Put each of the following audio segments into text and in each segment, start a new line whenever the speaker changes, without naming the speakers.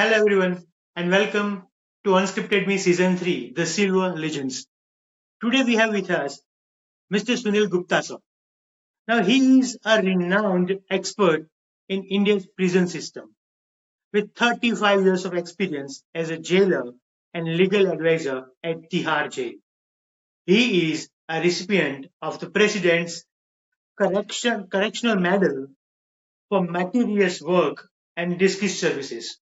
Hello everyone and welcome to Unscripted Me Season 3, The Silver Legends. Today we have with us Mr. Sunil Gupta sir. Now he is a renowned expert in India's prison system with 35 years of experience as a jailer and legal advisor at Tihar jail. He is a recipient of the President's Correctional Medal for meritorious work and distinguished services.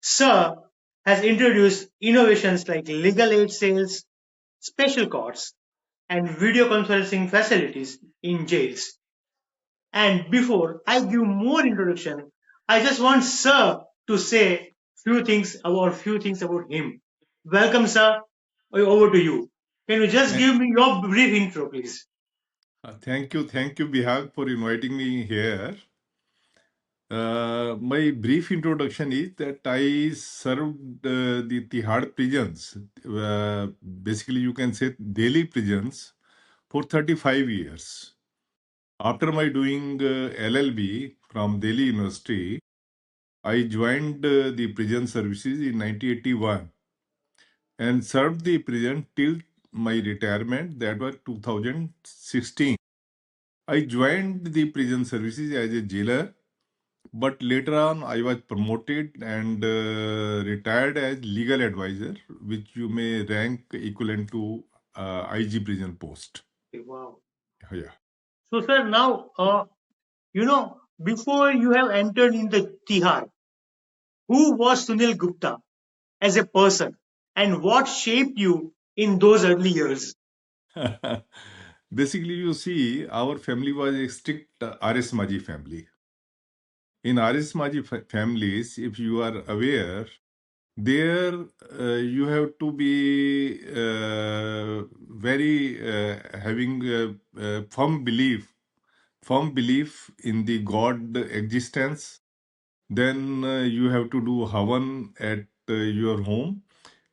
Sir has introduced innovations like legal aid sales, special courts, and video conferencing facilities in jails. And before I give more introduction, I just want Sir to say few things about him. Welcome, Sir. Over to you. Can you just
Thank
give me your brief intro, please?
thank you, Bihag, for inviting me here. My brief introduction is that I served the Tihar prisons, basically you can say Delhi prisons, for 35 years. After my doing LLB from Delhi University, I joined the prison services in 1981 and served the prison till my retirement, that was 2016. I joined the prison services as a jailer, but later on I was promoted and retired as legal advisor, which you may rank equivalent to IG prison post.
Wow.
Yeah.
So, sir, now, before you have entered in the Tihar, who was Sunil Gupta as a person and what shaped you in those early years?
Basically, you see, our family was a strict RS Maji family. In RS Maji families, if you are aware, there you have to be very having firm belief in the God existence. Then you have to do Havan at your home.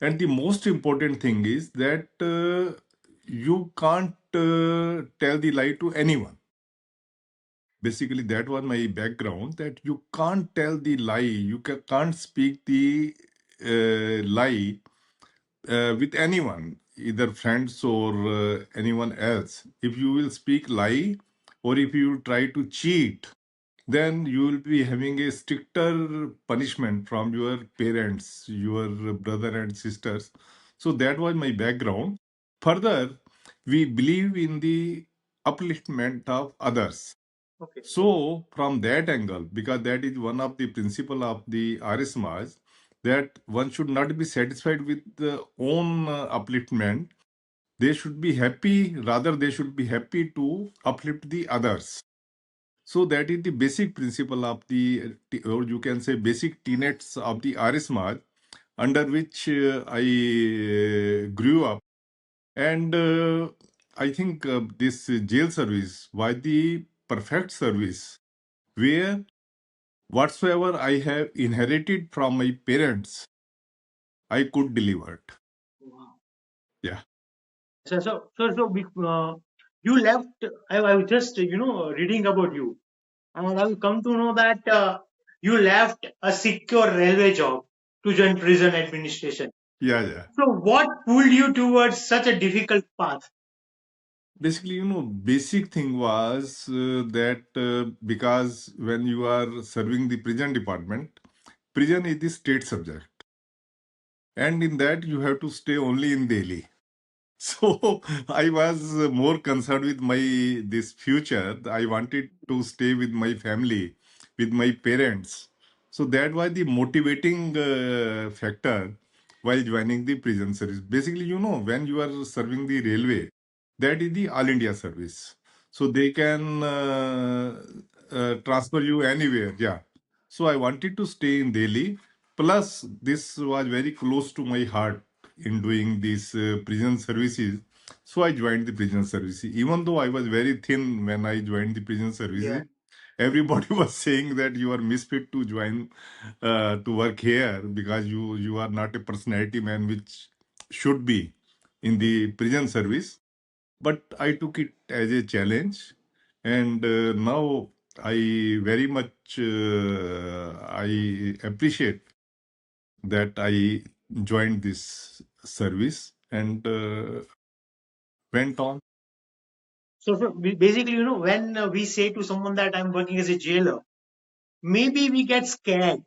And the most important thing is that you can't tell the lie to anyone. Basically, that was my background, that you can't tell the lie, you can't speak the lie with anyone, either friends or anyone else. If you will speak lie or if you try to cheat, then you will be having a stricter punishment from your parents, your brother and sisters. So that was my background. Further, we believe in the upliftment of others.
Okay.
So from that angle, because that is one of the principle of the Arya Samaj, that one should not be satisfied with the own upliftment. They should be happy, rather they should be happy to uplift the others. So that is the basic principle of the, or you can say basic tenets of the Arya Samaj, under which I grew up. And I think this jail service was the perfect service where whatsoever I have inherited from my parents, I could deliver it.
Wow.
Yeah.
You left. I was just, reading about you, and I've come to know that you left a secure railway job to join prison administration.
Yeah, yeah.
So, what pulled you towards such a difficult path?
Basically, basic thing was that because when you are serving the prison department, prison is the state subject. And in that, you have to stay only in Delhi. So I was more concerned with my this future. I wanted to stay with my family, with my parents. So that was the motivating factor while joining the prison service. Basically, when you are serving the railway, that is the all India service. So they can transfer you anywhere. Yeah. So I wanted to stay in Delhi. Plus, this was very close to my heart in doing these prison services. So I joined the prison services. Even though I was very thin when I joined the prison services,
Yeah.
everybody was saying that you are misfit to join to work here because you are not a personality man which should be in the prison service. But I took it as a challenge, and now I very much I appreciate that I joined this service and went on.
So basically, when we say to someone that I'm working as a jailer, maybe we get scared.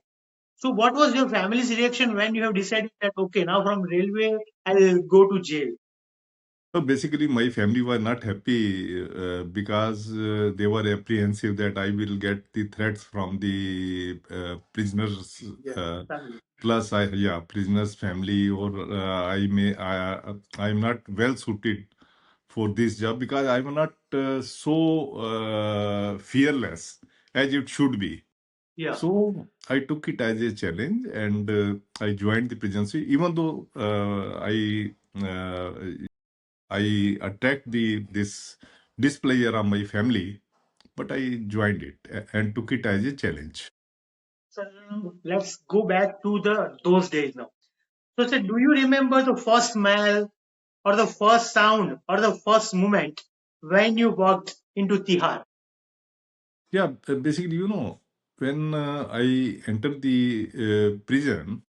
So what was your family's reaction when you have decided that, okay, now from railway, I'll go to jail?
So basically, my family was not happy because they were apprehensive that I will get the threats from the prisoners.
Yeah, family.
Plus, prisoners' family, or I'm not well suited for this job because I'm not so fearless as it should be.
Yeah.
So I took it as a challenge and I joined the presidency, even though I attacked the this displeasure of my family, but I joined it and took it as a challenge.
So let's go back to the those days now. So, sir, do you remember the first smell or the first sound or the first moment when you walked into Tihar?
Yeah, basically, when I entered the prison,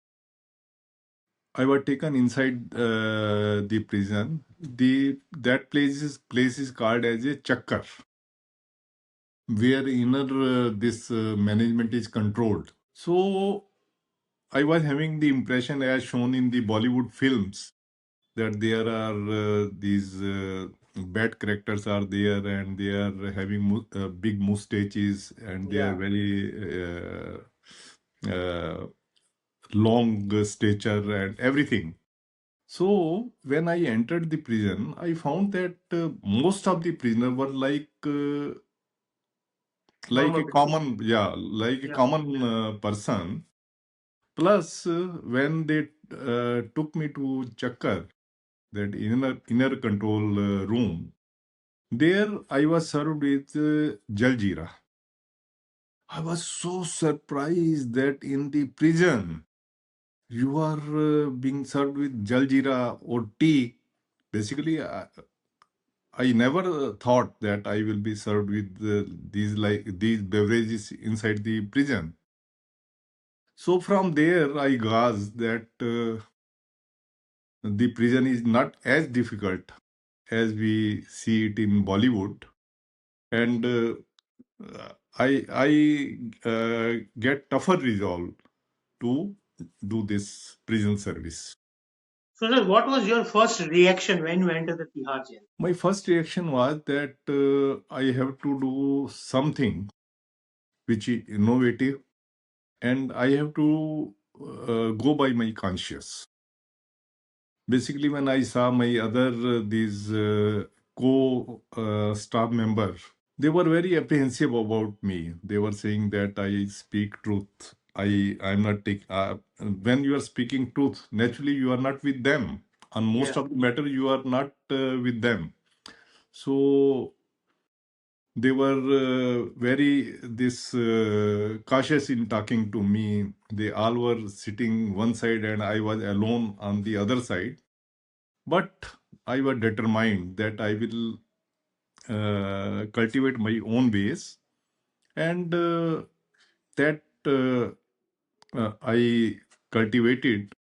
I was taken inside the prison. The that place is called as a chakkar, where inner this management is controlled. So I was having the impression, as shown in the Bollywood films, that there are these bad characters are there, and they are having big mustaches, and they are
Yeah.
very long stature and everything. So when I entered the prison, I found that most of the prisoners were like
Normal
a
people. Yeah.
common person. Plus, when they took me to Chakkar, that inner control room, there I was served with jaljeera. I was so surprised that in the prison you are being served with jaljeera or tea. Basically, I never thought that I will be served with these beverages inside the prison. So from there, I gasped that the prison is not as difficult as we see it in Bollywood, and I get tougher resolve to do this prison service.
So, sir, what was your first reaction when you entered the Tihar jail?
My first reaction was that I have to do something which is innovative, and I have to go by my conscience. Basically, when I saw my other these co staff members, they were very apprehensive about me. They were saying that I speak truth. I'm not take when you are speaking truth. Naturally, you are not with them. On most
Yeah.
of the matter, you are not with them. So they were very this cautious in talking to me. They all were sitting one side, and I was alone on the other side. But I was determined that I will cultivate my own ways, and that I cultivated,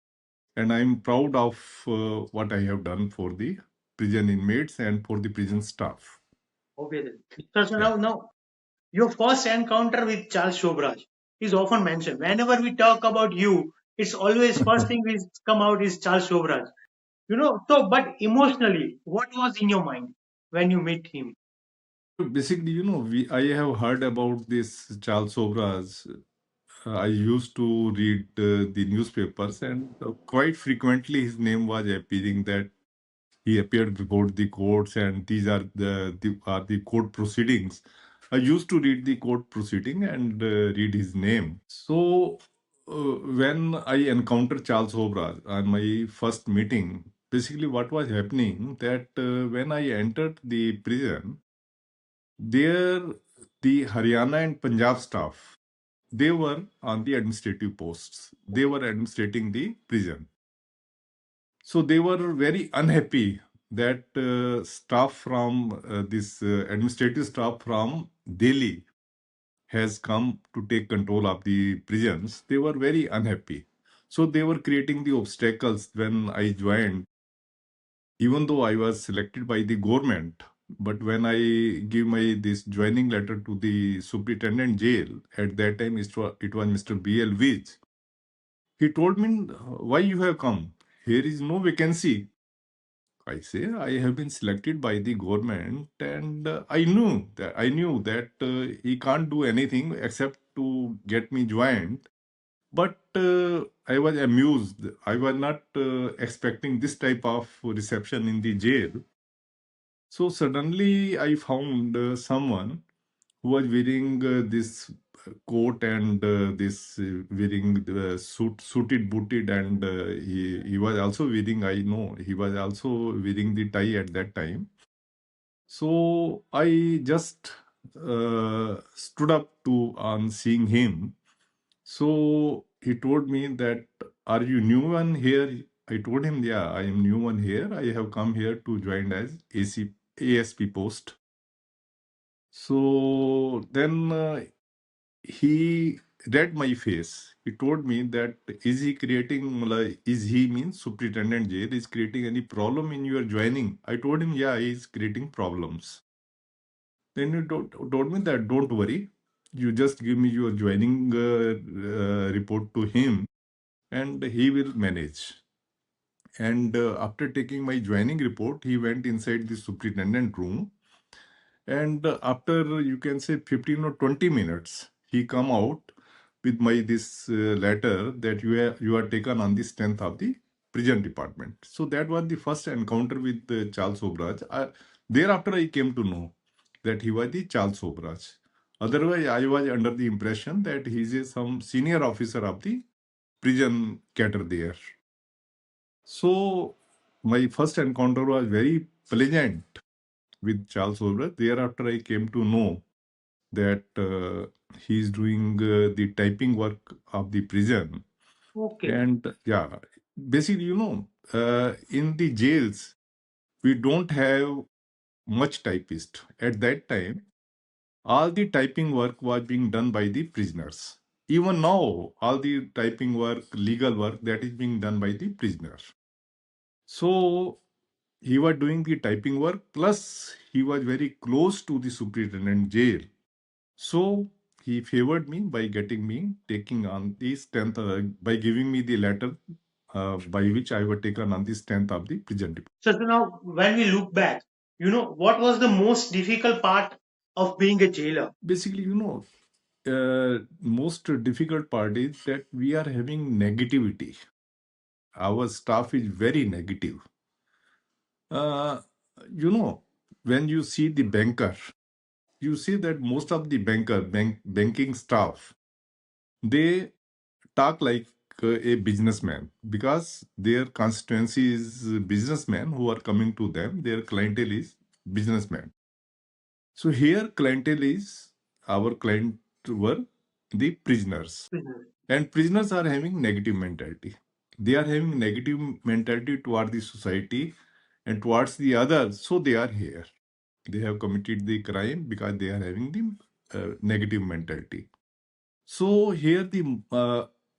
and I'm proud of what I have done for the prison inmates and for the prison staff.
Obviously. So
Yeah.
now, your first encounter with Charles Shobraj is often mentioned. Whenever we talk about you, it's always first thing we come out is Charles Shobraj. So but emotionally, what was in your mind when you meet him?
Basically, I have heard about this Charles Sobras. I used to read the newspapers, and quite frequently his name was appearing that he appeared before the courts, and these are the court proceedings. I used to read the court proceeding and read his name. So when I encountered Charles Obraz on my first meeting, basically what was happening that when I entered the prison, there the Haryana and Punjab staff, they were on the administrative posts. They were administrating the prison. So they were very unhappy that staff from this administrative staff from Delhi has come to take control of the prisons. They were very unhappy. So they were creating the obstacles when I joined, even though I was selected by the government. But when I give my this joining letter to the superintendent jail, at that time it was Mr. B.L. Vij. He told me, why you have come? Here is no vacancy. I say I have been selected by the government, and I knew that he can't do anything except to get me joined. But I was amused. I was not expecting this type of reception in the jail. So suddenly I found someone who was wearing this coat and this wearing suited booted, and he was also wearing, I know he was also wearing the tie at that time. So I just stood up to on seeing him. So he told me that, are you new one here? I told him, yeah, I am new one here. I have come here to join as ASP post. So then he read my face. He told me that, is he creating, like, is he means superintendent jail is creating any problem in your joining? I told him, yeah, he is creating problems. Then he told me that, don't worry, you just give me your joining report to him and he will manage. And after taking my joining report, he went inside the superintendent room. And after, you can say, 15 or 20 minutes, he come out with my this letter that you are taken on the strength of the prison department. So that was the first encounter with Charles Obraj. Thereafter, I came to know that he was the Charles Obraj. Otherwise, I was under the impression that he is some senior officer of the prison cadre there. So my first encounter was very pleasant with Charles Obraj. Thereafter, I came to know that he is doing the typing work of the prison.
Okay.
And yeah, basically, in the jails, we don't have much typist. At that time, all the typing work was being done by the prisoners. Even now, all the typing work, legal work, that is being done by the prisoners. So he was doing the typing work, plus he was very close to the superintendent jail. So he favored me by getting me taking on the strength, by giving me the letter by which I was taken on the strength of the prison department.
So now when we look back, what was the most difficult part of being a jailer?
Basically, most difficult part is that we are having negativity. Our staff is very negative. Uh, you know, when you see the banker, you see that most of the banking staff, they talk like a businessman, because their constituency is businessmen who are coming to them. Their clientele is businessmen. So here clientele is, our client were the prisoners, and prisoners are having negative mentality. They are having negative mentality toward the society and towards the others. So they are here. They have committed the crime because they are having the negative mentality. So here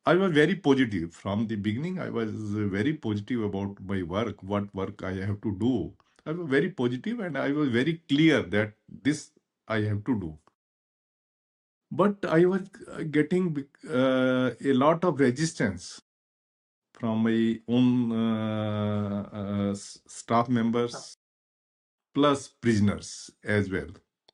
I was very positive from the beginning. I was very positive about my work, what work I have to do. I was very positive and I was very clear that this I have to do. But I was getting a lot of resistance from my own staff members plus prisoners as well,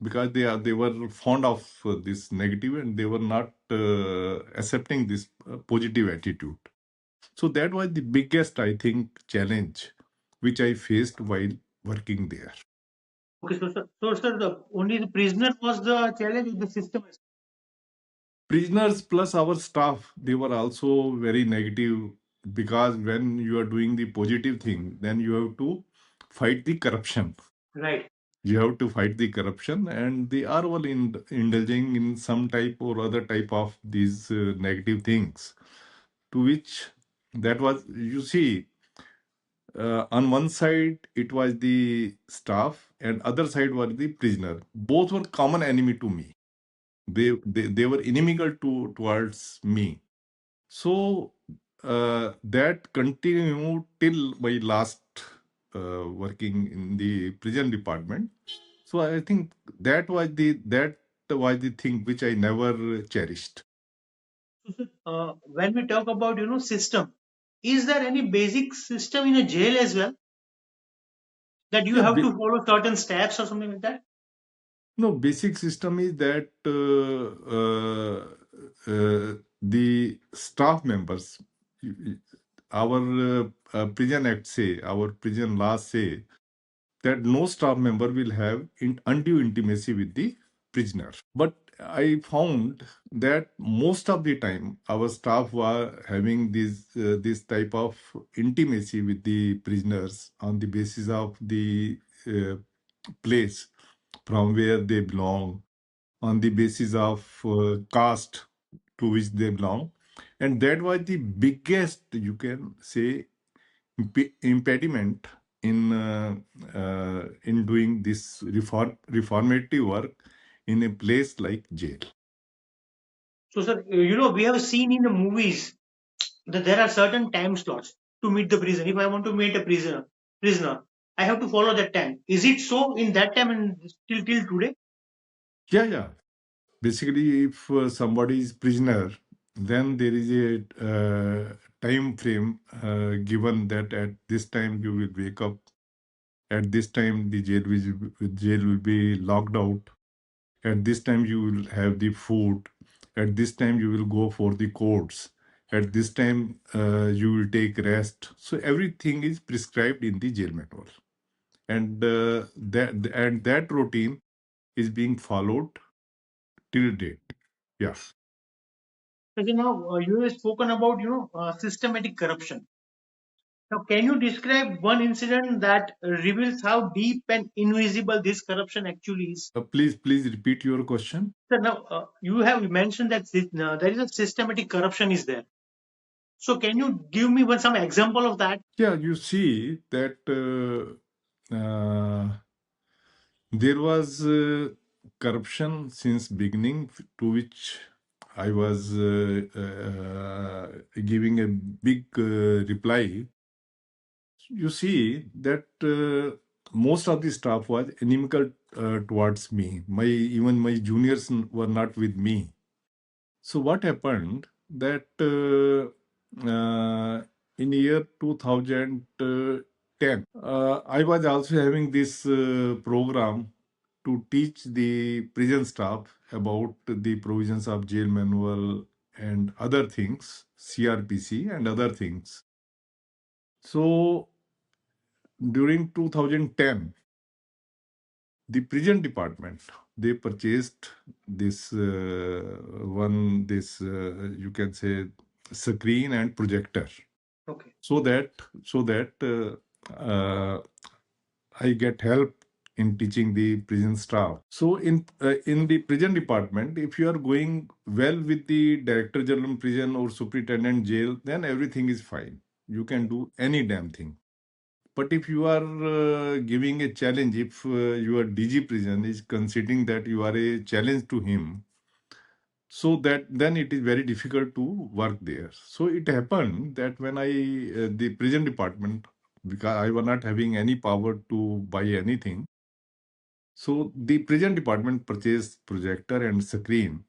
because they were fond of this negative and they were not accepting this positive attitude. So that was the biggest, I think, challenge which I faced while working there.
Okay, so sir, only the prisoner was the challenge with the system.
Prisoners plus our staff, they were also very negative, because when you are doing the positive thing, then you have to fight the corruption.
Right.
You have to fight the corruption, and they are all indulging in some type or other type of these negative things, to which, that was, you see, on one side it was the staff and other side were the prisoner. Both were common enemy to me. They were inimical towards me. So that continued till my last working in the prison department. So I think that was the thing which I never cherished.
So, sir, when we talk about system, is there any basic system in a jail as well that you
Yeah,
have to follow certain steps or something like that?
no, basic system is that the staff members, our prison act say, our prison laws say that no staff member will have undue intimacy with the prisoner. But I found that most of the time our staff were having this type of intimacy with the prisoners on the basis of the uh, place from where they belong, on the basis of caste to which they belong, and that was the biggest, you can say, impediment in doing this reformative work in a place like jail.
So, sir, we have seen in the movies that there are certain time slots to meet the prison. If I want to meet a prisoner, I have to follow that time. Is it so in that time and till today?
Yeah, yeah. Basically, if somebody is prisoner, then there is a time frame given that at this time you will wake up. At this time, the jail will be locked out. At this time, you will have the food. At this time, you will go for the courts. At this time, you will take rest. So everything is prescribed in the jail manual, and that routine is being followed till date. Yeah.
Okay, now you have spoken about systematic corruption. Now, can you describe one incident that reveals how deep and invisible this corruption actually is?
Please repeat your question.
So now you have mentioned that there is a systematic corruption is there. So can you give me some example of that?
Yeah, you see that there was corruption since beginning, to which I was giving a big reply. You see that most of the staff was inimical towards me. Even my juniors were not with me. So what happened that in year 2010, I was also having this program to teach the prison staff about the provisions of jail manual and other things, CRPC and other things. So during 2010, the prison department, they purchased this you can say, screen and projector,
Okay.
so that I get help in teaching the prison staff. So in the prison department, if you are going well with the director general prison or superintendent jail, then everything is fine. You can do any damn thing. But if you are giving a challenge, if your DG prison is considering that you are a challenge to him, so that then it is very difficult to work there. So it happened that when the prison department, because I was not having any power to buy anything, so the prison department purchased projector and screen,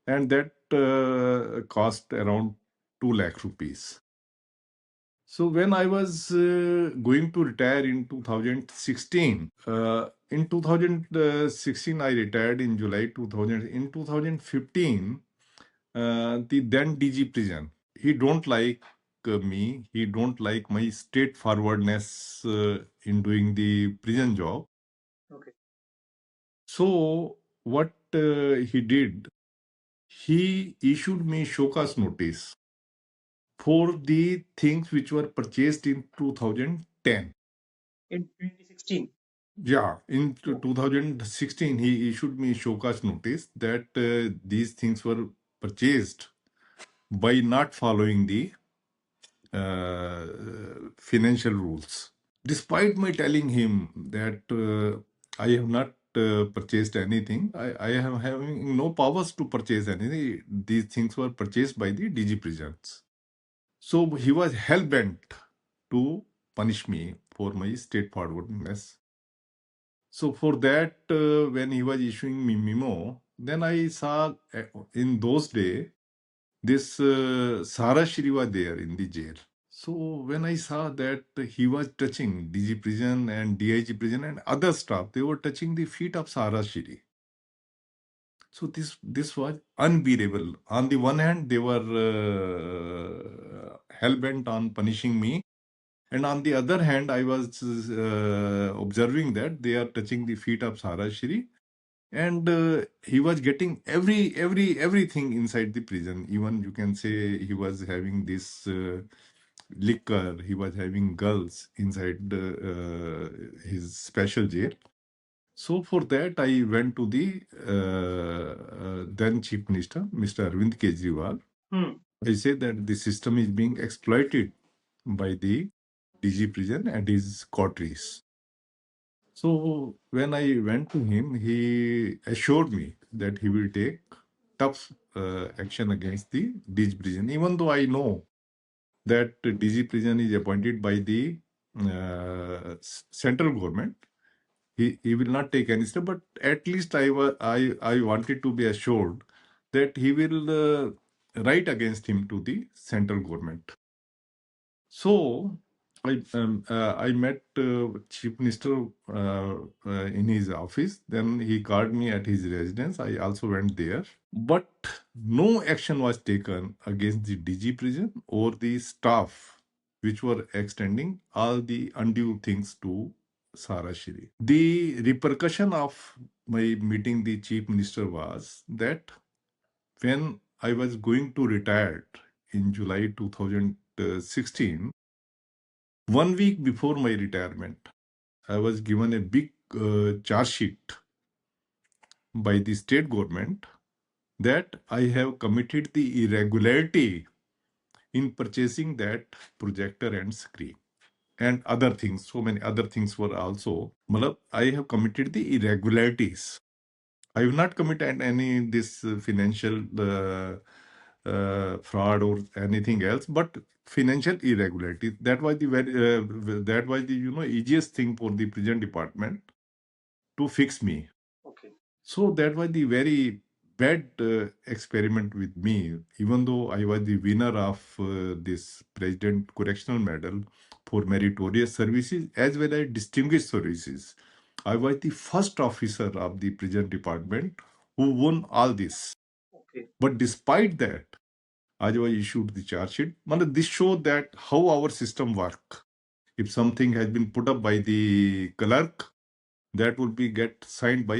and that cost around 2 lakh rupees. So when I was going to retire in 2016, in 2016 I retired in July 2000. In 2015, the then DG prison, he don't like me. He don't like my straightforwardness in doing the prison job.
Okay.
So what he did, he issued me showcase notice for the things which were purchased in 2010.
In 2016.
Yeah, in
Oh,
2016, he issued me showcase notice that these things were purchased by not following the uh, financial rules. Despite my telling him that I have not purchased anything, I am having no powers to purchase anything. These things were purchased by the DG prisons. So he was hell bent to punish me for my straightforwardness. So for that, when he was issuing me memo, then I saw in those days this Sara Shri was there in the jail. So when I saw that he was touching DG prison and DIG prison and other staff, they were touching the feet of Sara Shri. So this was unbearable. On the one hand, they were hell bent on punishing me, and on the other hand, I was observing that they are touching the feet of Sara Shri, and he was getting everything inside the prison. Even you can say he was having this liquor. He was having girls inside his special jail. So for that, I went to the then Chief Minister, Mr. Arvind Kejriwal. I say that the system is being exploited by the DG prison and his coteries. So when I went to him, he assured me that he will take tough action against the DG prison, even though I know that DG prison is appointed by the central government. He will not take any step, but at least I wanted to be assured that he will write against him to the central government. So I met Chief Minister in his office. Then he called me at his residence. I also went there, but no action was taken against the DG prison or the staff which were extending all the undue things to Sara Shri. The repercussion of my meeting the Chief Minister was that when I was going to retire in July 2016, 1 week before my retirement, I was given a big charge sheet by the state government that I have committed the irregularity in purchasing that projector and screen and other things. So many other things were also. Malab, I have committed the irregularities. I have not committed any this financial fraud or anything else, but financial irregularity. That was the that was the easiest thing for the prison department to fix me. Okay. So that was the very bad experiment with me. Even though I was the winner of this President Correctional Medal for meritorious services as well as distinguished services, I was the first officer of the prison department who won all this. Okay. But despite that, as I issued the charge sheet, this showed that how our system work. If something has been put up by the clerk, that would be get signed by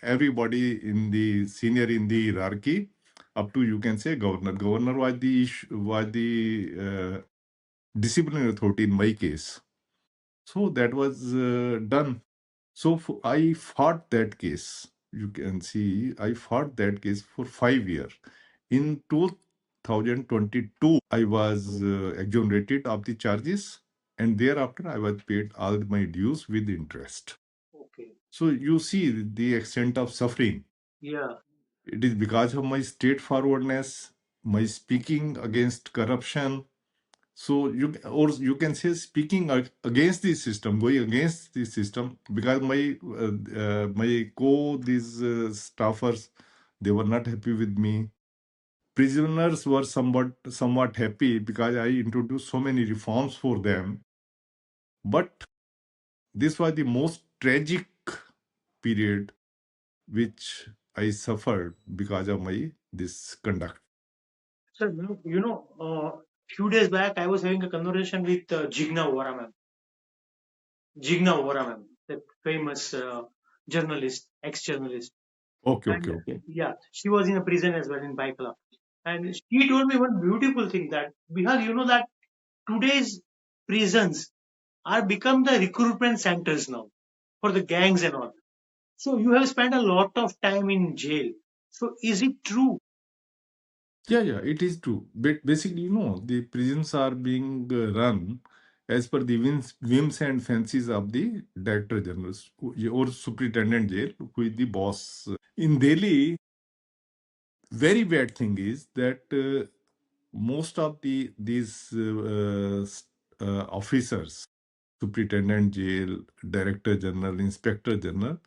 everybody in the senior in the hierarchy, up to you can say governor. Governor was the disciplinary authority in my case. So that was done. So I fought that case. You can see I fought that case for 5 years. In 2022, I was exonerated of the charges, and thereafter I was paid all my dues with interest. Okay. So you see the extent of suffering. Yeah. It is because of my straightforwardness, my speaking against corruption. So you can say speaking against the system, going against the system, because my these staffers, they were not happy with me. Prisoners were somewhat happy because I introduced so many reforms for them. But this was the most tragic period which I suffered because of my this conduct. Sir, few days back I was having a conversation with Jigna Vora ma'am. Jigna Vora ma'am, the famous journalist, ex-journalist. Okay, okay, And okay. yeah, she was in a prison as well in Baikala. And she told me one beautiful thing that Bihar, that today's prisons are become the recruitment centers now for the gangs and all. So you have spent a lot of time in jail. So is it true? Yeah, yeah, it is true. But basically, the prisons are being run as per the whims and fancies of the Director General or Superintendent Jail, who is the boss. In Delhi, very bad thing is that most of these officers, superintendent jail, director general, inspector general,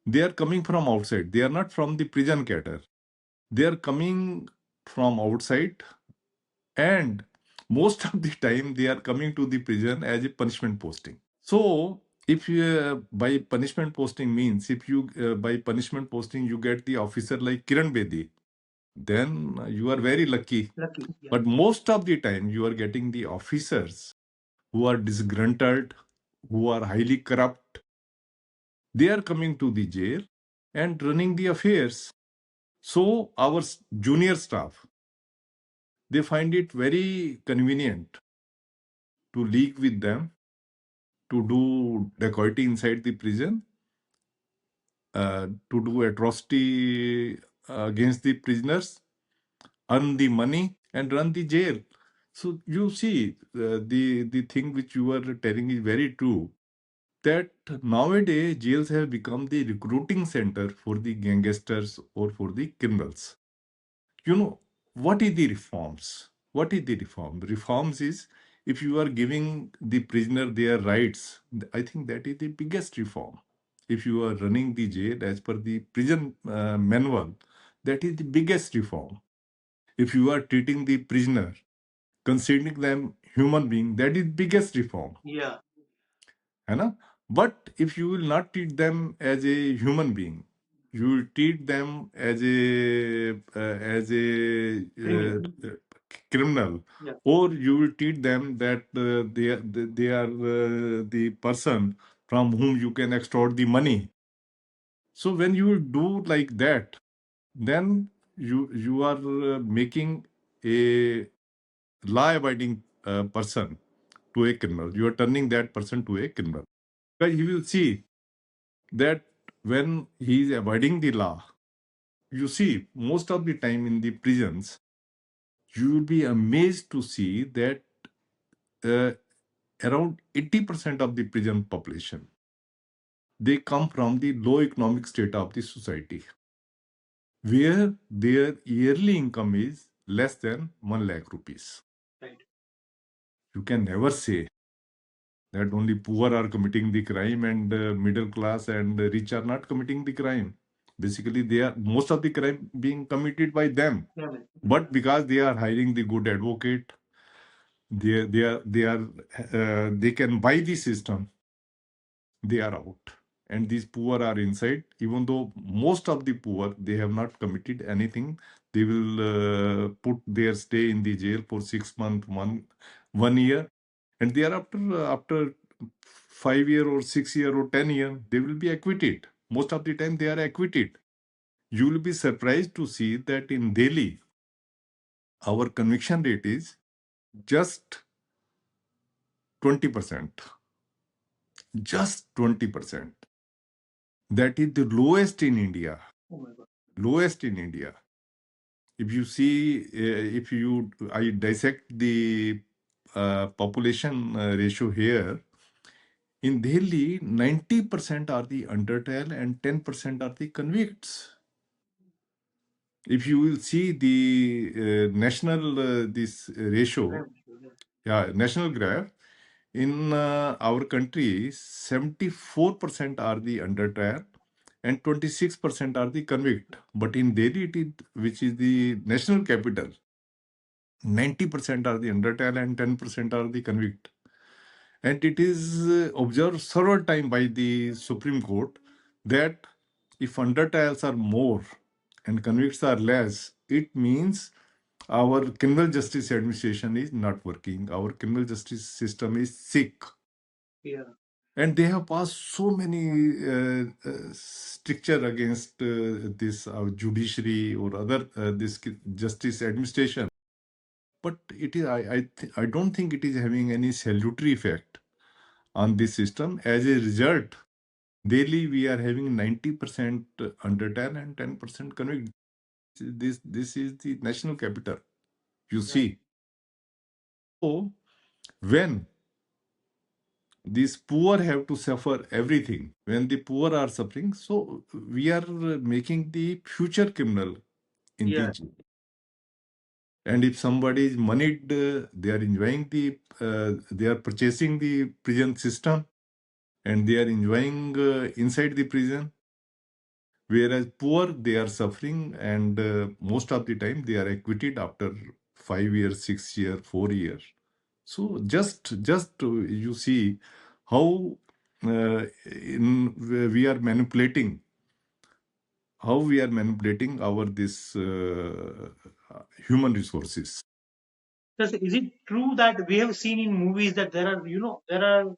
they are coming from outside. They are not from the prison cadre. They are coming from outside, and most of the time they are coming to the prison as a punishment posting. So if you by punishment posting means, if you by punishment posting you get the officer like Kiran Bedi, then you are very lucky.
Lucky. Yeah.
But most of the time you are getting the officers who are disgruntled, who are highly corrupt. They are coming to the jail and running the affairs. So our junior staff, they find it very convenient to league with them, to do dacoity inside the prison, to do atrocity against the prisoners, earn the money, and run the jail. So you see, the thing which you are telling is very true. That nowadays jails have become the recruiting center for the gangsters or for the criminals. You know, what is the reforms? What is the reform? Reforms is, if you are giving the prisoner their rights, I think that is the biggest reform. If you are running the jail as per the prison manual, that is the biggest reform. If you are treating the prisoner, considering them human being, that is biggest reform.
Yeah.
है ना? But if you will not treat them as a human being, you will treat them as a
Criminal.
criminal,
Yeah.
or you will treat them that they are the person from whom you can extort the money. So when you do like that, then you are making a law-abiding person to a criminal. You are turning that person to a criminal. Because you will see that when he is avoiding the law, you see most of the time in the prisons, you will be amazed to see that uh, around 80% of the prison population, they come from the low economic state of the society, where their yearly income is less than 1 lakh rupees.
Right.
You can never say that only poor are committing the crime and middle class and rich are not committing the crime. Basically, they are most of the crime being committed by them.
Yeah, man.
But because they are hiring the good advocate, they can buy the system. They are out, and these poor are inside. Even though most of the poor, they have not committed anything, they will put their stay in the jail for 6 months, 1 year, and they are after 5 year or 6 year or 10 year, they will be acquitted. Most of the time, they are acquitted. You will be surprised to see that in Delhi, our conviction rate is just 20%. Just 20%. That is the lowest in India.
Oh my God.
Lowest in India. If you see, I dissect the population ratio here. In Delhi, 90% are the under trial and 10% are the convicts. If you will see the national this ratio, national graph, in our country, 74% are the under trial and 26% are the convict. But in Delhi, which is the national capital, 90% are the under trial and 10% are the convict. And it is observed several times by the Supreme Court that if under trials are more and convicts are less, it means our criminal justice administration is not working. Our criminal justice system is sick.
Yeah.
And they have passed so many stricture against this judiciary or other this justice administration. But it is I don't think it is having any salutary effect on this system. As a result, daily we are having 90% under 10 and 10% convict. This is the national capital. You see. So when these poor have to suffer everything, when the poor are suffering, so we are making the future criminal in the
Yeah.
jail. And if somebody is moneyed, they are enjoying they are purchasing the prison system, and they are enjoying inside the prison. Whereas poor, they are suffering, and most of the time they are acquitted after 5 years, 6 years, 4 years. So you see how we are manipulating, our this human resources.
Just, is it true that we have seen in movies that there are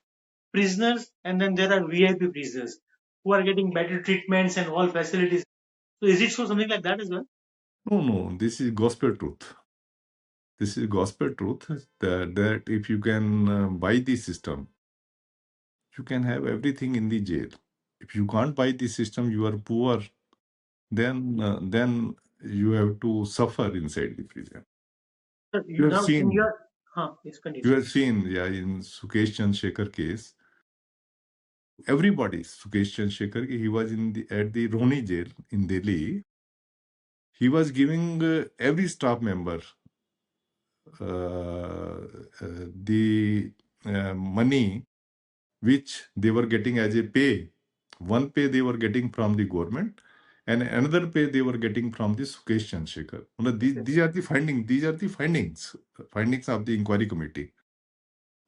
prisoners and then there are VIP prisoners who are getting better treatments and all facilities? So is it so something like that as well?
No, no, this is gospel truth. This is gospel truth that if you can buy the system, you can have everything in the jail. If you can't buy the system, you are poor, then you have to suffer inside the prison.
So
You have
now in
seen,
your yes, continue.
yeah, in Sukesh Chandrasekhar case, everybody, Sukesh Chandrasekhar, he was at the Rohni jail in Delhi. He was giving every staff member the money which they were getting as a pay. One pay they were getting from the government, and another pay they were getting from the Sukesh Chandrasekhar.
Yes.
These are the findings. These are the findings of the inquiry committee.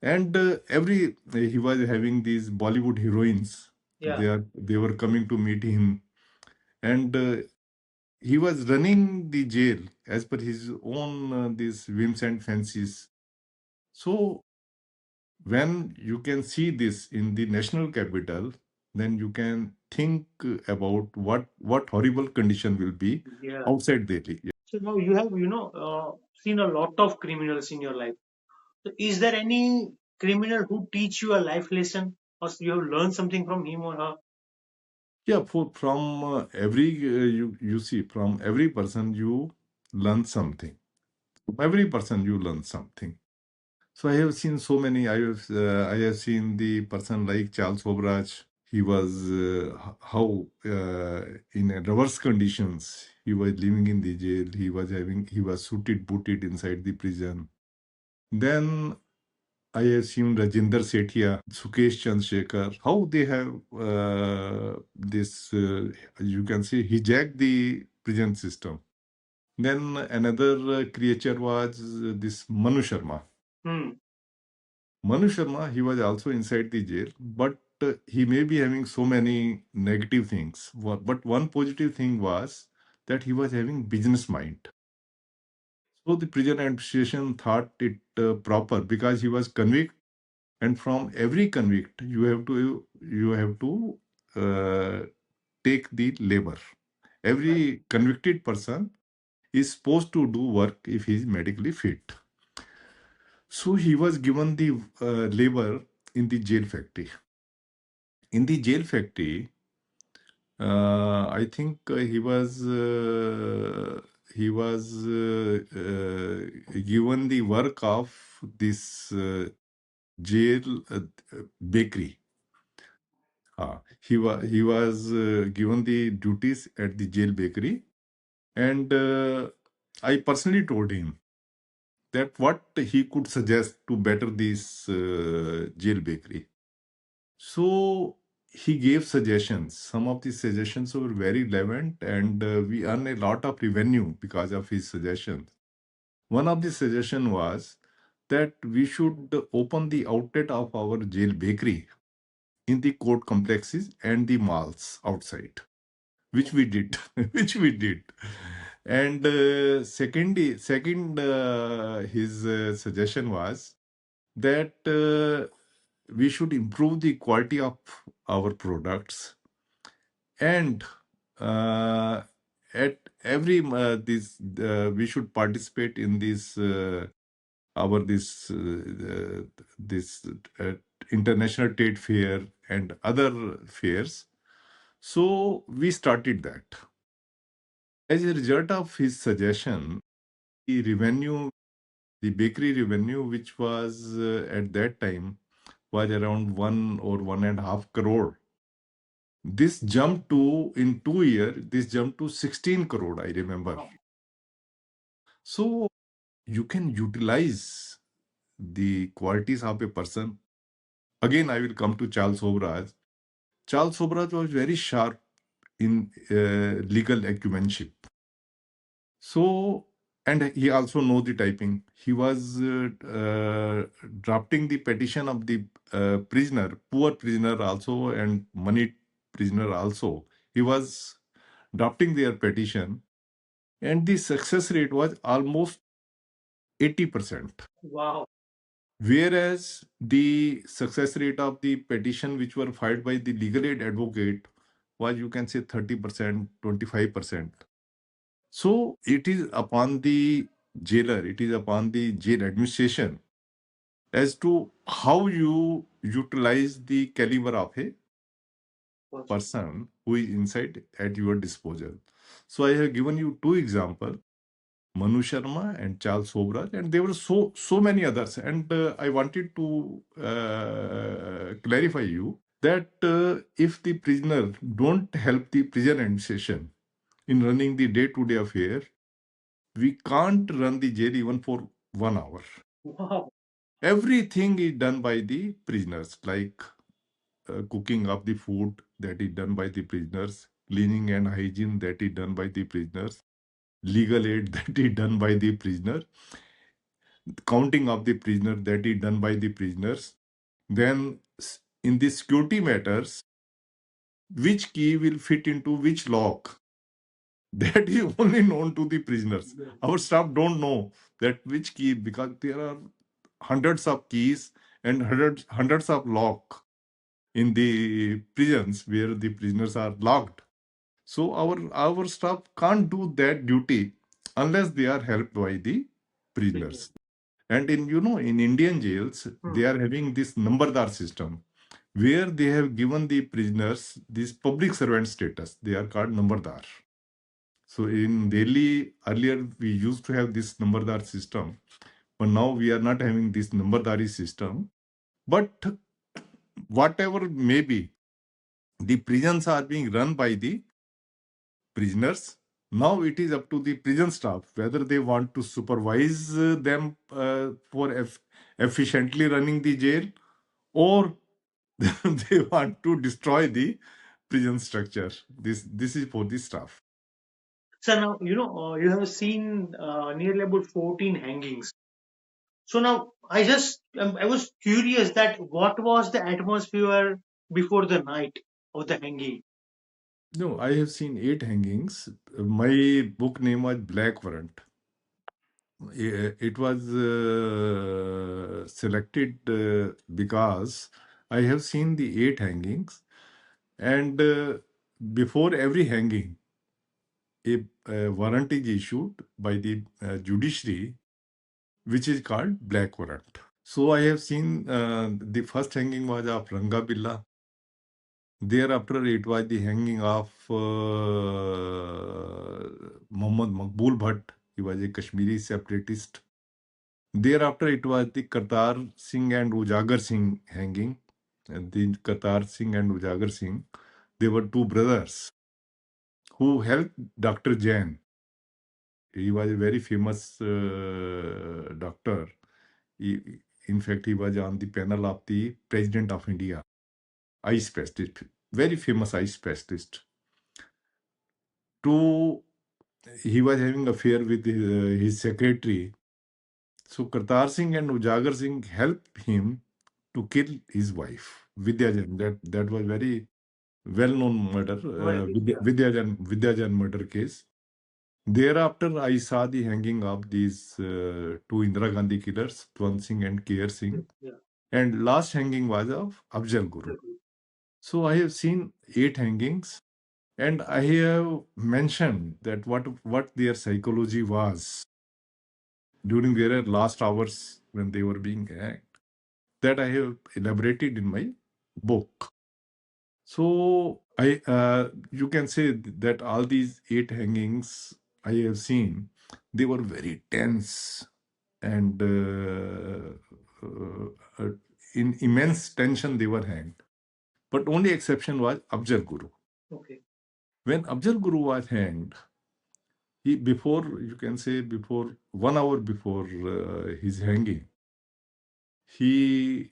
And every he was having these Bollywood heroines.
Yeah.
They were coming to meet him, and he was running the jail as per his own these whims and fancies. So when you can see this in the national capital, then you can think about what horrible condition will be
Yeah.
outside Delhi.
So now you have seen a lot of criminals in your life. So is there any criminal who teach you a life lesson, or you have learned something from him or her?
Yeah, from every you see, from every person you learn something. From every person you learn something. So I have seen so many. I have seen the person like Charles Obrach. He was how in a reverse conditions he was living in the jail. He was suited booted inside the prison. Then I have seen Rajinder Sethia, Sukesh Chandrasekhar, how they have this you can say hijacked the prison system. Then another creature was this Manu Sharma.
Hmm.
Manu Sharma, he was also inside the jail, but he may be having so many negative things. But one positive thing was that he was having business mind. So the prison administration thought it proper because he was convict, and from every convict you have to take the labor.
Right.
Every convicted person is supposed to do work if he is medically fit. So he was given the labor in the jail factory. In the jail factory, I think he was given the work of this jail bakery. He was given the duties at the jail bakery, and I personally told him that what he could suggest to better this jail bakery. So he gave suggestions. Some of the suggestions were very relevant, and we earn a lot of revenue because of his suggestions. One of the suggestion was that we should open the outlet of our jail bakery in the court complexes and the malls outside, which we did, which we did. And second, his suggestion was that we should improve the quality of our products, and uh, at every this we should participate in this uh, international trade fair and other fairs. So we started that. As a result of his suggestion, the revenue, the bakery revenue, which was at that time was around 1 or 1.5 crore. This jumped to, in 2 years, this jumped to 16 crore, I remember.
Wow.
So you can utilize the qualities of a person. Again, I will come to Charles Sobraj. Charles Sobraj was very sharp in legal acumenship. So, and he also know the typing. He was drafting the petition of the prisoner, poor prisoner also, and money prisoner also. He was drafting their petition, and the success rate was almost 80%.
Wow.
Whereas the success rate of the petition which were filed by the legal aid advocate was, you can say, 30%, 25%. So it is upon the jailer, it is upon the jail administration as to how you utilize the caliber of a person who is inside at your disposal. So I have given you two examples, Manu Sharma and Charles Sobraj, and there were so many others. And I wanted to clarify you that if the prisoner don't help the prison administration in running the day-to-day affair, we can't run the jail even for 1 hour.
Wow.
Everything is done by the prisoners, like cooking up the food that is done by the prisoners, cleaning and hygiene that is done by the prisoners, legal aid that is done by the prisoner, counting of the prisoner that is done by the prisoners. Then in the security matters, which key will fit into which lock, that is only known to the prisoners. Our staff don't know that which key, because there are hundreds of keys and hundreds of lock in the prisons where the prisoners are locked. So our staff can't do that duty unless they are helped by the prisoners. And in Indian jails, they are having this nambardar system where they have given the prisoners this public servant status. They are called nambardar. So in Delhi, earlier we used to have this nambardar system, but now we are not having this nambardari system. But whatever may be, the prisons are being run by the prisoners. Now it is up to the prison staff whether they want to supervise them for efficiently running the jail, or they want to destroy the prison structure. This is for the staff.
So now, you have seen nearly about 14 hangings. So now I was curious that what was the atmosphere before the night of the hanging?
No, I have seen 8 hangings. My book name was Black Warrant. It was selected because I have seen the 8 hangings, and before every hanging, a warrant is issued by the judiciary, which is called Black Warrant. So I have seen the first hanging was of Ranga Billa. Thereafter, it was the hanging of Muhammad Maqbool Bhatt. He was a Kashmiri separatist. Thereafter, it was the Kartar Singh and Ujagar Singh hanging. And the Kartar Singh and Ujagar Singh, they were two brothers who helped Dr. Jain. He was a very famous doctor. In fact, he was on the panel of the President of India, eye specialist, very famous eye specialist. He was having affair with his secretary. So Kartar Singh and Ujagar Singh helped him to kill his wife, Vidyajan. That was very well-known murder, Vidyajan murder case. Thereafter, I saw the hanging of these two Indira Gandhi killers, Twan Singh and Keir Singh.
Yeah.
And last hanging was of Afzal Guru. So I have seen 8 hangings, and I have mentioned that what their psychology was during their last hours when they were being hanged. That I have elaborated in my book. So you can say that all these 8 hangings I have seen, they were very tense and in immense tension they were hanged. But only exception was Afzal Guru.
Okay.
When Afzal Guru was hanged, he before, you can say, before 1 hour before his hanging, he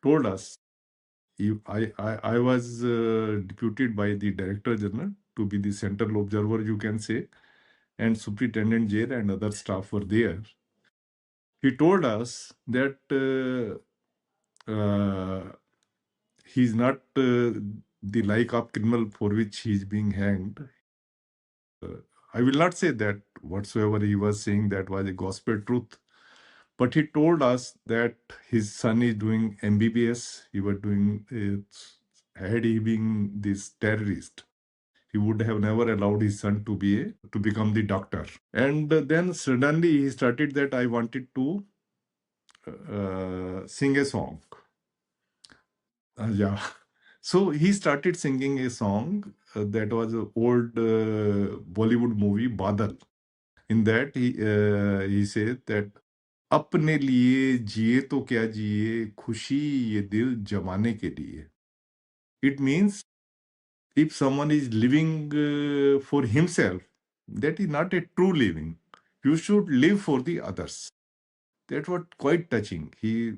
told us, I was deputed by the Director General to be the central observer, you can say, and Superintendent Jail and other staff were there. He told us that he's not the like of criminal for which he's being hanged. I will not say that whatsoever he was saying that was a gospel truth, but he told us that his son is doing MBBS. He was doing had he been this terrorist, he would have never allowed his son to become the doctor. And then suddenly he started that I wanted to sing a song. Yeah. So he started singing a song that was an old Bollywood movie, Badal. In that he said that अपने लिए जिए तो क्या जिए खुशी ये दिल जमाने के लिए. It means if someone is living for himself, that is not a true living. You should live for the others. That was quite touching. He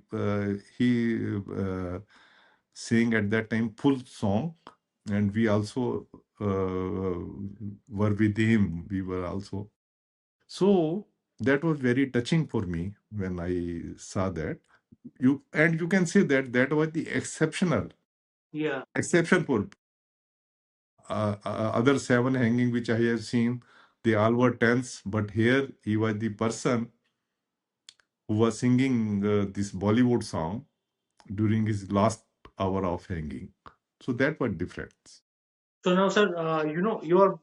sang at that time full song, and we also were with him. We were also, so that was very touching for me when I saw that. You can say that that was the
Yeah.
exception for other seven hanging which I have seen. They all were tense, but here he was the person who was singing this Bollywood song during his last hour of hanging. So that was difference.
So now, sir, your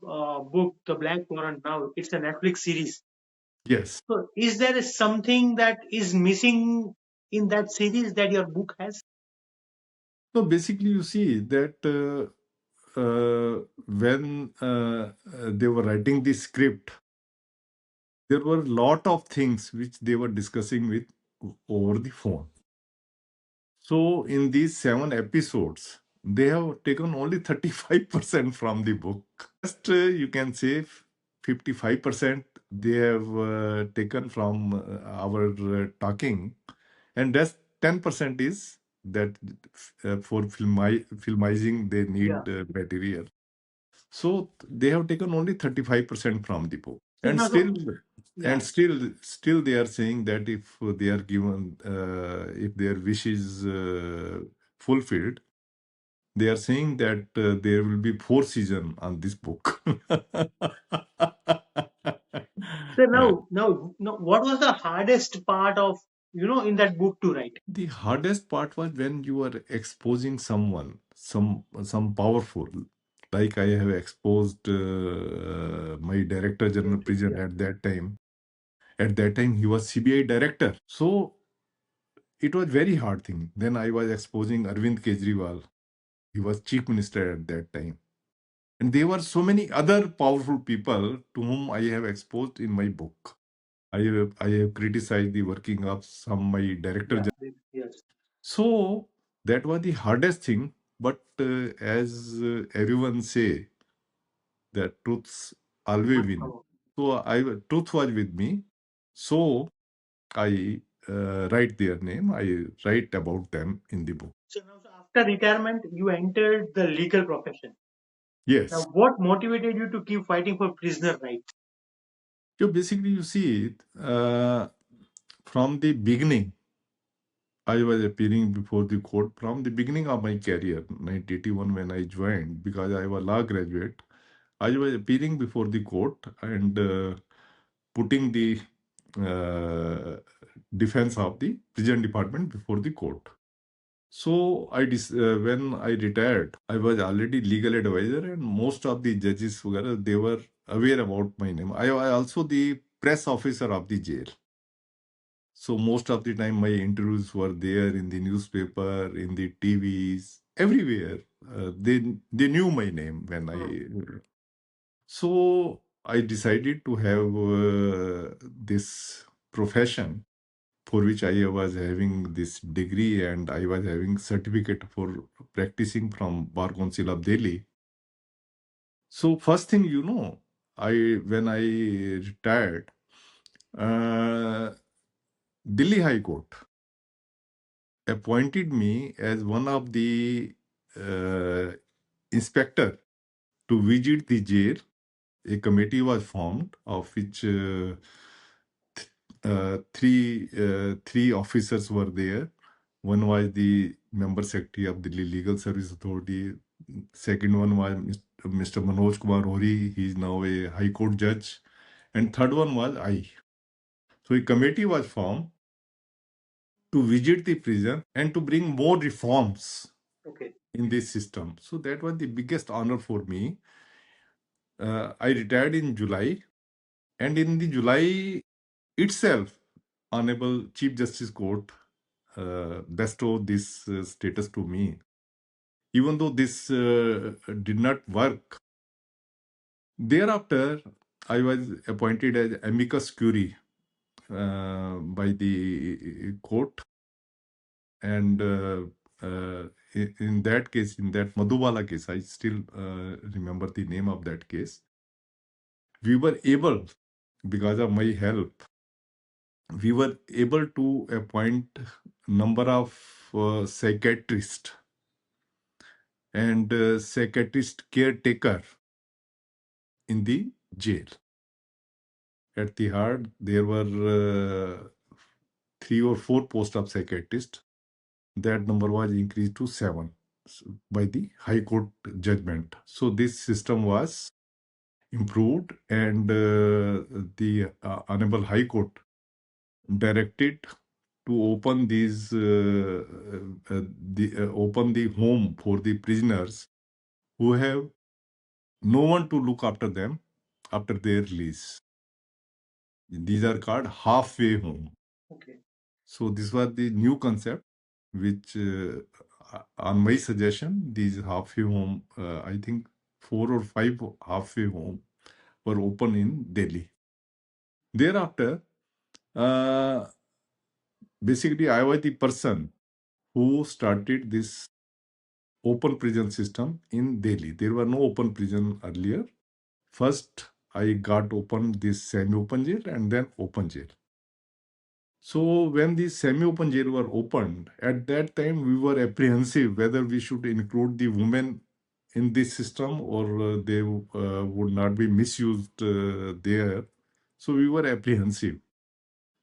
book, The Black Warrant, now it's a Netflix series.
Yes.
So is there something that is missing in that series that your book has?
So basically, you see that when they were writing the script, there were a lot of things which they were discussing with over the phone. So in these 7 episodes, they have taken only 35% from the book. Just you can say 55% they have taken from our talking, and that's 10% is that for filmizing they
Yeah.
need material. So they have taken only 35% from the book,
So
and
now,
still,
yeah.
still they are saying that if they are given, if their wish is fulfilled, they are saying that there will be 4 seasons on this book.
So
Uh,
now, what was the hardest part of in that book to write?
the hardest part was when you are exposing someone, some powerful, like I have exposed my director general prison
Yeah.
at that time. At that time, he was CBI director. So it was very hard thing. Then I was exposing Arvind Kejriwal. He was chief minister at that time. And there were so many other powerful people to whom I have exposed in my book. I have criticized the working of some my director.
Yeah. Yes.
So that was the hardest thing. But as everyone say, that truths always
Must
win.
come out.
So truth was with me. So I write their name. I write about them in the book.
So now, so after retirement, you entered the legal profession. Now,
Yes.
what motivated you to keep fighting for prisoner rights?
So basically, you see, from the beginning, I was appearing before the court from the beginning of my career, 1981, when I joined, because I was law graduate. I was appearing before the court and putting the uh, defense of the prison department before the court. So when I retired, I was already legal advisor, and most of the judges they were aware about my name. I was also the press officer of the jail. So most of the time, my interviews were there in the newspaper, in the TVs, everywhere. They knew my name when I.
Hmm.
So I decided to have this profession for which I was having this degree and I was having certificate for practicing from Bar Council of Delhi. So first thing, when I retired, uh, Delhi High Court appointed me as one of the uh, inspector to visit the jail. A committee was formed, of which three officers were there. One was the member secretary of Delhi Legal Service Authority. Second one was Mr. Manoj Kumar Rohri. He is now a High Court judge. And third one was I. So a committee was formed to visit the prison and to bring more reforms in this system. So that was the biggest honor for me. I retired in July, and in the July itself, Honorable Chief Justice Court bestowed this status to me. Even though this did not work, thereafter I was appointed as amicus curiae by the court, and in that case, in that Madhubala case, I still remember the name of that case. We were able, because of my help, we were able to appoint number of psychiatrists and psychiatrist caretaker in the jail. At Tihar, there were 3 or 4 posts of psychiatrist. That number was increased to 7 by the High Court judgment. So this system was improved, and the Honorable High Court directed to open these open the home for the prisoners who have no one to look after them after their release. These are called halfway home. So this was the new concept, which on my suggestion, these halfway home, I think 4 or 5 halfway home were open in Delhi. Thereafter, uh, basically, I was the person who started this open prison system in Delhi. There were no open prison earlier. First, I got open this semi-open jail and then open jail. So when the semi-open jail were opened, at that time we were apprehensive whether we should include the women in this system, or they would not be misused there. So we were apprehensive.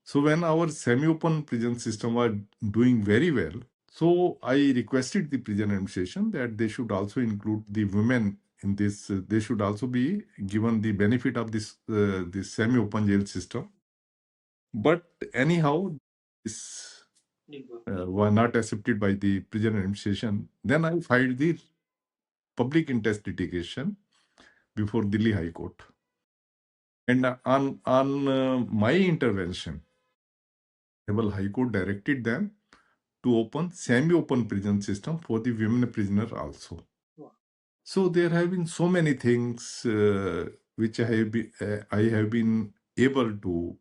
So when our semi-open prison system was doing very well, so I requested the prison administration that they should also include the women in this. They should also be given the benefit of this semi-open jail system. But anyhow, this were not accepted by the prison administration. Then I filed the public interest litigation before Delhi High Court. And on my intervention, Honorable High Court directed them to open semi-open prison system for the women prisoner also. So there have been so many things which I have been able to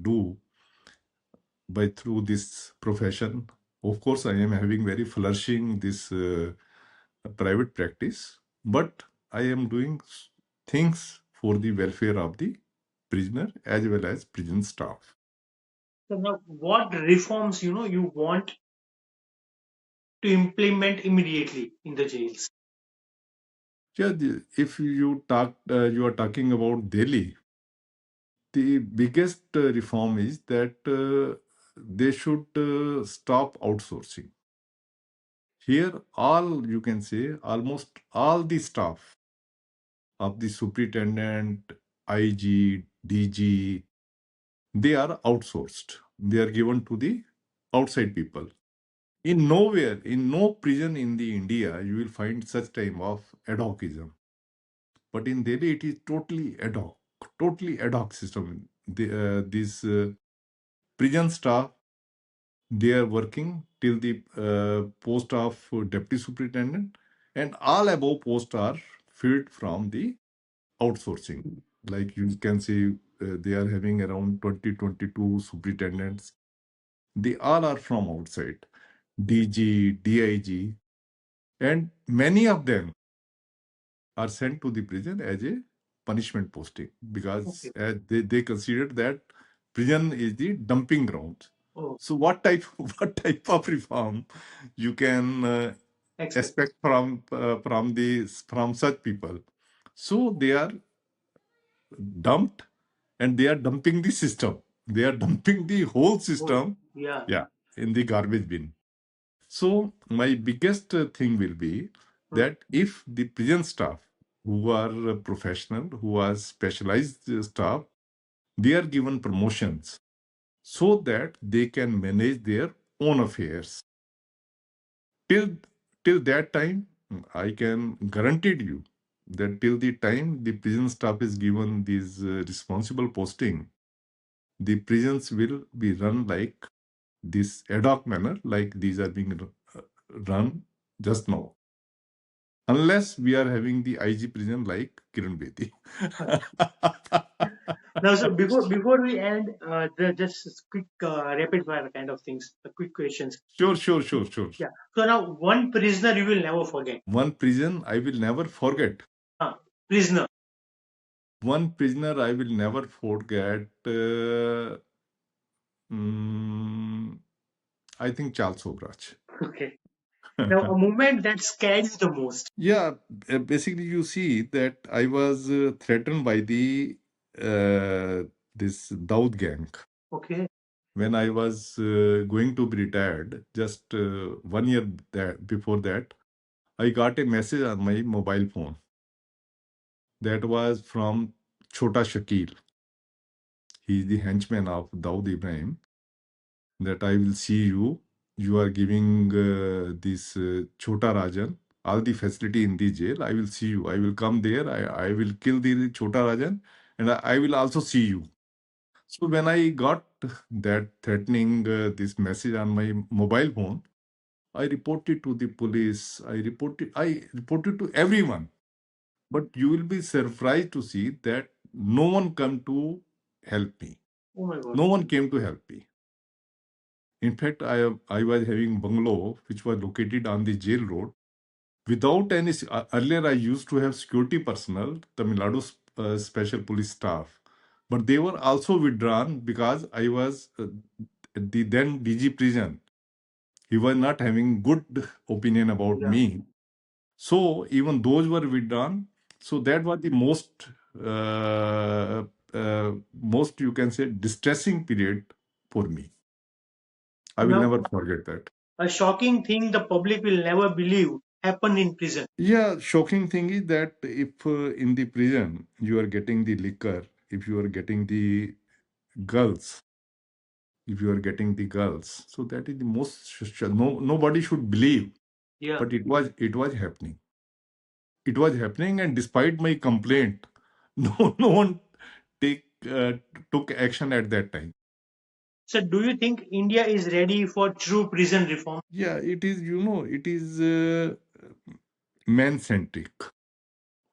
do by through this profession. Of course, I am having very flourishing this private practice, but I am doing things for the welfare of the prisoner as well as prison staff.
So now, what reforms you want to implement immediately in the jails?
Yeah, if you are talking about Delhi, the biggest reform is that they should stop outsourcing. Here, all you can say, almost all the staff of the superintendent, IG, DG, they are outsourced. They are given to the outside people. In nowhere, in no prison in the India, you will find such type of ad hocism. But in Delhi, it is totally ad hoc system. This prison staff, they are working till the post of deputy superintendent, and all above posts are filled from the outsourcing. Like you can see, they are having around 20-22 superintendents. They all are from outside, DG, DIG, and many of them are sent to the prison as a punishment posting because
Okay.
they consider that prison is the dumping ground.
Oh,
So what type what type of reform you can
expect.
expect from such people? So they are dumped and they are dumping the system. They are dumping the whole
Oh,
system,
yeah.
yeah, in the garbage bin. So my biggest thing will be
Hmm.
that if the prison staff who are professional, who are specialized staff, they are given promotions so that they can manage their own affairs. Till till that time, I can guarantee you that till the time the prison staff is given these responsible posting, the prisons will be run like this ad hoc manner, like these are being run just now. Unless we are having the IG prison like Kiran Bedi.
Now, so before we end, just quick rapid fire kind of things, quick questions.
Sure.
Yeah. So now, one prisoner you will never forget.
One prison I will never forget.
Prisoner.
One prisoner I will never forget. Mm, I think Charles Sobrach.
Okay. Now, a moment that scared you the most.
Yeah, basically you see that I was threatened by the this Daud gang.
Okay.
When I was going to be retired, just 1 year before that, I got a message on my mobile phone that was from Chota Shakil. He is the henchman of Daud Ibrahim. That I will see you. You are giving this Chota Rajan all the facility in the jail. I will see you. I will come there. I will kill the Chota Rajan and I will also see you. So when I got that threatening this message on my mobile phone, I reported to the police. I reported to everyone. But you will be surprised to see that no one come to help me.
Oh my God.
No one came to help me. In fact, I was having bungalow which was located on the jail road. Without any earlier, I used to have security personnel, Tamil Nadu special police staff, but they were also withdrawn because I was the then DG prison. He was not having good opinion about
Yeah.
me. So even those were withdrawn. So that was the most you can say distressing period for me. I will
Now,
never forget that.
a shocking thing the public will never believe happened in prison.
Yeah, shocking thing is that if in the prison you are getting the liquor, if you are getting the girls, if you are getting the girls, so that is the most no nobody should believe,
Yeah.
but it was happening. It was happening, and despite my complaint, no one take took action at that time.
So, do you think India is ready for true prison reform?
Yeah, it is. It is man centric.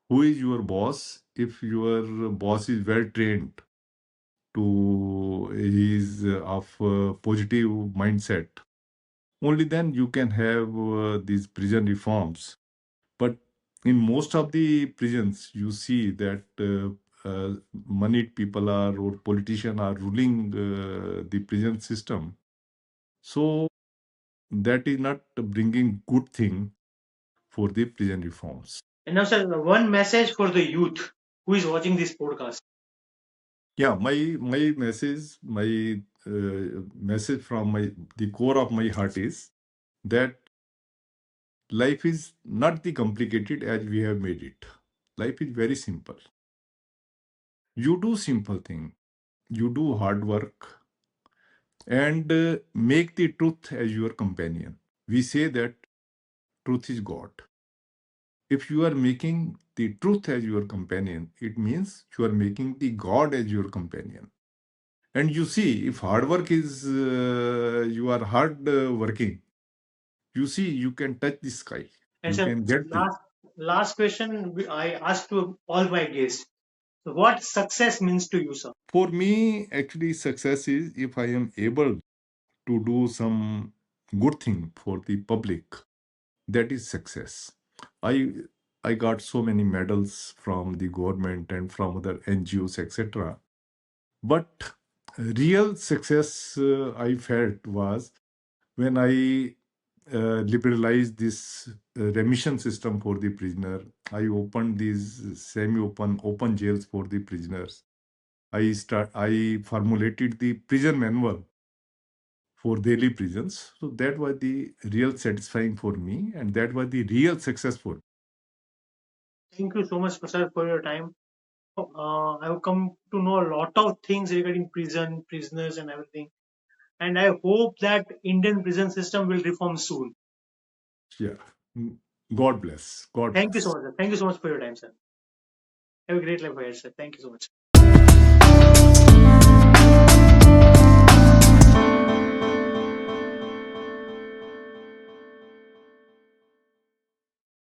Who is your boss? If your boss is well trained to his of positive mindset, only then you can have these prison reforms. But in most of the prisons, you see that moneyed people are or politicians are ruling the prison system. So that is not bringing good thing for the prison reforms.
And now, sir, one message for the youth who is watching this podcast.
Yeah, my message from the core of my heart is that life is not the complicated as we have made it. Life is very simple. You do simple thing. You do hard work and make the truth as your companion. We say that truth is God. If you are making the truth as your companion, it means you are making the God as your companion. And you see, if hard work is you are hard working, you see, you can touch the sky.
And
You
sir,
can get the.
last question I asked to all my guests. So, what success means to you, sir?
For me, actually, success is if I am able to do some good thing for the public. That is success. I I got so many medals from the government and from other NGOs, etc. But real success I felt was when I liberalized this remission system for the prisoner. I opened these semi-open open jails for the prisoners. I formulated the prison manual for daily prisons. So that was the real satisfying for me, and that was the real successful.
Thank you so much, sir, for your time. I've come to know a lot of things regarding prison, prisoners, and everything. And I hope that Indian prison system will reform soon.
Yeah. Mm. God bless. God
Thank you so
bless.
much, sir. Thank you so much for your time, sir. Have a great life ahead, sir. Thank you so much.